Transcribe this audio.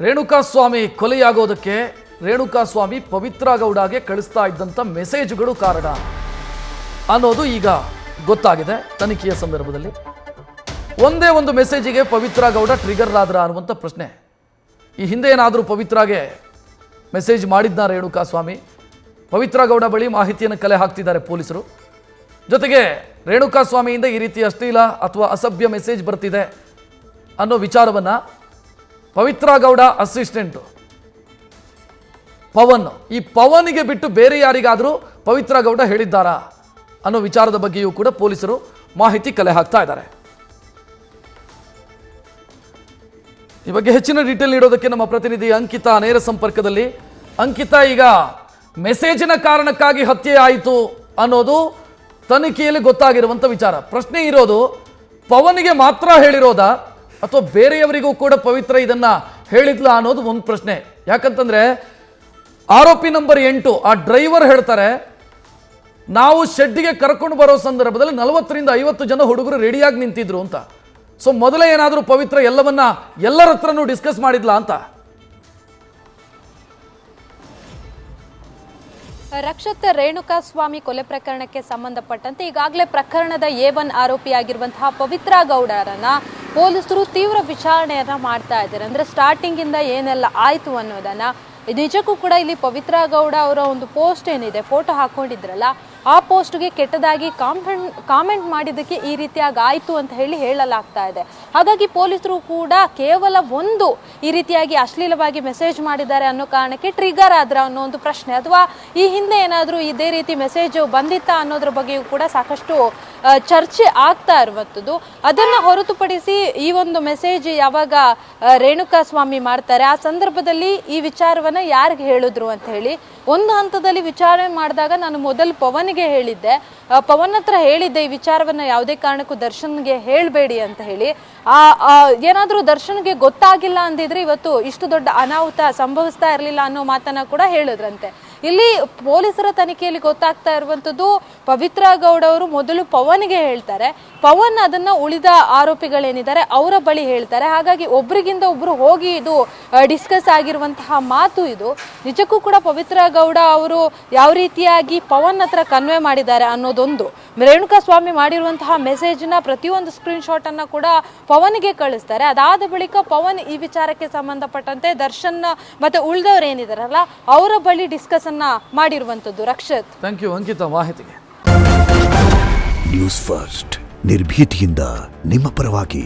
ರೇಣುಕಾಸ್ವಾಮಿ ಕೊಲೆಯಾಗೋದಕ್ಕೆ ರೇಣುಕಾಸ್ವಾಮಿ ಪವಿತ್ರ ಗೌಡಗೆ ಕಳಿಸ್ತಾ ಇದ್ದಂಥ ಮೆಸೇಜ್ಗಳು ಕಾರಣ ಅನ್ನೋದು ಈಗ ಗೊತ್ತಾಗಿದೆ ತನಿಖೆಯ ಸಂದರ್ಭದಲ್ಲಿ. ಒಂದೇ ಒಂದು ಮೆಸೇಜಿಗೆ ಪವಿತ್ರ ಗೌಡ ಟ್ರಿಗರ್ ಆದ್ರ ಅನ್ನುವಂಥ ಪ್ರಶ್ನೆ. ಈ ಹಿಂದೆ ಏನಾದರೂ ಪವಿತ್ರಾಗೆ ಮೆಸೇಜ್ ಮಾಡಿದ್ದ ರೇಣುಕಾಸ್ವಾಮಿ? ಪವಿತ್ರ ಗೌಡ ಬಳಿ ಮಾಹಿತಿಯನ್ನು ಕಲೆ ಹಾಕ್ತಿದ್ದಾರೆ ಪೊಲೀಸರು. ಜೊತೆಗೆ ರೇಣುಕಾಸ್ವಾಮಿಯಿಂದ ಈ ರೀತಿ ಅಶ್ಲೀಲ ಅಥವಾ ಅಸಭ್ಯ ಮೆಸೇಜ್ ಬರ್ತಿದೆ ಅನ್ನೋ ವಿಚಾರವನ್ನು ಪವಿತ್ರ ಗೌಡ ಅಸಿಸ್ಟೆಂಟು ಪವನ್, ಈ ಪವನ್ಗೆ ಬಿಟ್ಟು ಬೇರೆ ಯಾರಿಗಾದರೂ ಪವಿತ್ರ ಗೌಡ ಹೇಳಿದ್ದಾರಾ ಅನ್ನೋ ವಿಚಾರದ ಬಗ್ಗೆಯೂ ಕೂಡ ಪೊಲೀಸರು ಮಾಹಿತಿ ಕಲೆ ಹಾಕ್ತಾ ಇದ್ದಾರೆ. ಈ ಬಗ್ಗೆ ಹೆಚ್ಚಿನ ಡೀಟೇಲ್ ನೀಡೋದಕ್ಕೆ ನಮ್ಮ ಪ್ರತಿನಿಧಿ ಅಂಕಿತಾ ನೇರ ಸಂಪರ್ಕದಲ್ಲಿ. ಅಂಕಿತಾ, ಈಗ ಮೆಸೇಜಿನ ಕಾರಣಕ್ಕಾಗಿ ಹತ್ಯೆ ಆಯಿತು ಅನ್ನೋದು ತನಿಖೆಯಲ್ಲಿ ಗೊತ್ತಾಗಿರುವಂಥ ವಿಚಾರ. ಪ್ರಶ್ನೆ ಇರೋದು, ಪವನ್ಗೆ ಮಾತ್ರ ಹೇಳಿರೋದಾ ಅಥವಾ ಬೇರೆಯವರಿಗೂ ಕೂಡ ಪವಿತ್ರ ಇದನ್ನ ಹೇಳಿದ್ಲ ಅನ್ನೋದು ಒಂದು ಪ್ರಶ್ನೆ. ಯಾಕಂತಂದ್ರೆ ಆರೋಪಿ ನಂಬರ್ 8 ಆ ಡ್ರೈವರ್ ಹೇಳ್ತಾರೆ, ನಾವು ಶೆಡ್ಡಿಗೆ ಕರ್ಕೊಂಡು ಬರೋ ಸಂದರ್ಭದಲ್ಲಿ 40ರಿಂದ 50 ಜನ ಹುಡುಗರು ರೆಡಿಯಾಗಿ ನಿಂತಿದ್ರು ಅಂತ. ಸೊ ಮೊದಲೇ ಏನಾದರೂ ಪವಿತ್ರ ಎಲ್ಲರ ಹತ್ರನೂ ಡಿಸ್ಕಸ್ ಮಾಡಿದ್ಲ ಅಂತ? ರಕ್ಷಿತ್, ರೇಣುಕಾಸ್ವಾಮಿ ಕೊಲೆ ಪ್ರಕರಣಕ್ಕೆ ಸಂಬಂಧಪಟ್ಟಂತೆ ಈಗಾಗಲೇ ಪ್ರಕರಣದ A1 ಆರೋಪಿಯಾಗಿರುವಂತಹ ಪವಿತ್ರ ಗೌಡರನ್ನ ಪೊಲೀಸರು ತೀವ್ರ ವಿಚಾರಣೆಯನ್ನ ಮಾಡ್ತಾ ಇದ್ದಾರೆ. ಅಂದ್ರೆ ಸ್ಟಾರ್ಟಿಂಗ್ ಇಂದ ಏನೆಲ್ಲ ಆಯ್ತು ಅನ್ನೋದನ್ನ. ನಿಜಕ್ಕೂ ಕೂಡ ಇಲ್ಲಿ ಪವಿತ್ರ ಗೌಡ ಅವರ ಒಂದು ಪೋಸ್ಟ್ ಏನಿದೆ, ಫೋಟೋ ಹಾಕೊಂಡಿದ್ರಲ್ಲ, ಆ ಪೋಸ್ಟ್ಗೆ ಕೆಟ್ಟದಾಗಿ ಕಾಮೆಂಟ್ ಮಾಡಿದ್ದಕ್ಕೆ ಈ ರೀತಿಯಾಗಿ ಆಯಿತು ಅಂತ ಹೇಳಲಾಗ್ತಾ ಇದೆ. ಹಾಗಾಗಿ ಪೊಲೀಸರು ಕೂಡ ಕೇವಲ ಒಂದು ಈ ರೀತಿಯಾಗಿ ಅಶ್ಲೀಲವಾಗಿ ಮೆಸೇಜ್ ಮಾಡಿದ್ದಾರೆ ಅನ್ನೋ ಕಾರಣಕ್ಕೆ ಟ್ರಿಗರ್ ಆದ್ರ ಅನ್ನೋ ಒಂದು ಪ್ರಶ್ನೆ, ಅಥವಾ ಈ ಹಿಂದೆ ಏನಾದರೂ ಇದೇ ರೀತಿ ಮೆಸೇಜ್ ಬಂದಿತ್ತಾ ಅನ್ನೋದ್ರ ಬಗ್ಗೆಯೂ ಕೂಡ ಸಾಕಷ್ಟು ಚರ್ಚೆ ಆಗ್ತಾ ಇರುವಂಥದ್ದು. ಅದನ್ನು ಹೊರತುಪಡಿಸಿ ಈ ಒಂದು ಮೆಸೇಜ್ ಯಾವಾಗ ರೇಣುಕಾಸ್ವಾಮಿ ಮಾಡ್ತಾರೆ ಆ ಸಂದರ್ಭದಲ್ಲಿ ಈ ವಿಚಾರವನ್ನ ಯಾರಿಗೆ ಹೇಳಿದ್ರು ಅಂತ ಹೇಳಿ ಒಂದು ಹಂತದಲ್ಲಿ ವಿಚಾರಣೆ ಮಾಡಿದಾಗ ನಾನು ಮೊದಲು ಪವನ್ಗೆ ಹೇಳಿದ್ದೆ, ಪವನ್ ಹತ್ರ ಹೇಳಿದ್ದೆ ಈ ವಿಚಾರವನ್ನ ಯಾವುದೇ ಕಾರಣಕ್ಕೂ ದರ್ಶನ್ಗೆ ಹೇಳಬೇಡಿ ಅಂತ ಹೇಳಿ. ಏನಾದರೂ ದರ್ಶನ್ಗೆ ಗೊತ್ತಾಗಿಲ್ಲ ಅಂದಿದ್ರೆ ಇವತ್ತು ಇಷ್ಟು ದೊಡ್ಡ ಅನಾಹುತ ಸಂಭವಿಸ್ತಾ ಇರಲಿಲ್ಲ ಅನ್ನೋ ಮಾತನ್ನ ಕೂಡ ಹೇಳಿದ್ರಂತೆ. ಇಲ್ಲಿ ಪೊಲೀಸರ ತನಿಖೆಯಲ್ಲಿ ಗೊತ್ತಾಗ್ತಾ ಇರುವಂಥದ್ದು, ಪವಿತ್ರ ಗೌಡ ಅವರು ಮೊದಲು ಪವನ್ಗೆ ಹೇಳ್ತಾರೆ, ಪವನ್ ಅದನ್ನ ಉಳಿದ ಆರೋಪಿಗಳೇನಿದ್ದಾರೆ ಅವರ ಬಳಿ ಹೇಳ್ತಾರೆ. ಹಾಗಾಗಿ ಒಬ್ರಿಗಿಂತ ಒಬ್ರು ಹೋಗಿ ಇದು ಡಿಸ್ಕಸ್ ಆಗಿರುವಂತಹ ಮಾತು ಇದು. ನಿಜಕ್ಕೂ ಕೂಡ ಪವಿತ್ರ ಗೌಡ ಅವರು ಯಾವ ರೀತಿಯಾಗಿ ಪವನ್ ಹತ್ರ ಕನ್ವೆ ಮಾಡಿದ್ದಾರೆ ಅನ್ನೋದೊಂದು. ರೇಣುಕಾಸ್ವಾಮಿ ಮಾಡಿರುವಂತಹ ಮೆಸೇಜ್ನ ಪ್ರತಿಯೊಂದು ಸ್ಕ್ರೀನ್ ಶಾಟ್ ಅನ್ನ ಕೂಡ ಪವನ್ಗೆ ಕಳಿಸ್ತಾರೆ. ಅದಾದ ಬಳಿಕ ಪವನ್ ಈ ವಿಚಾರಕ್ಕೆ ಸಂಬಂಧಪಟ್ಟಂತೆ ದರ್ಶನ್ ಮತ್ತೆ ಉಳಿದವರು ಏನಿದಾರಲ್ಲ ಅವರ ಬಳಿ ಡಿಸ್ಕಸ್ ಅನ್ನ ಮಾಡಿರುವಂತದ್ದು. ರಕ್ಷಿತ್, ಥ್ಯಾಂಕ್ ಯು ಅಂಕಿತಾ ಮಾಹಿತಿಗೆ. ನ್ಯೂಸ್ ಫಸ್ಟ್ ನಿರ್ಭೀತಿಯಿಂದ ನಿಮ್ಮ ಪರವಾಗಿ.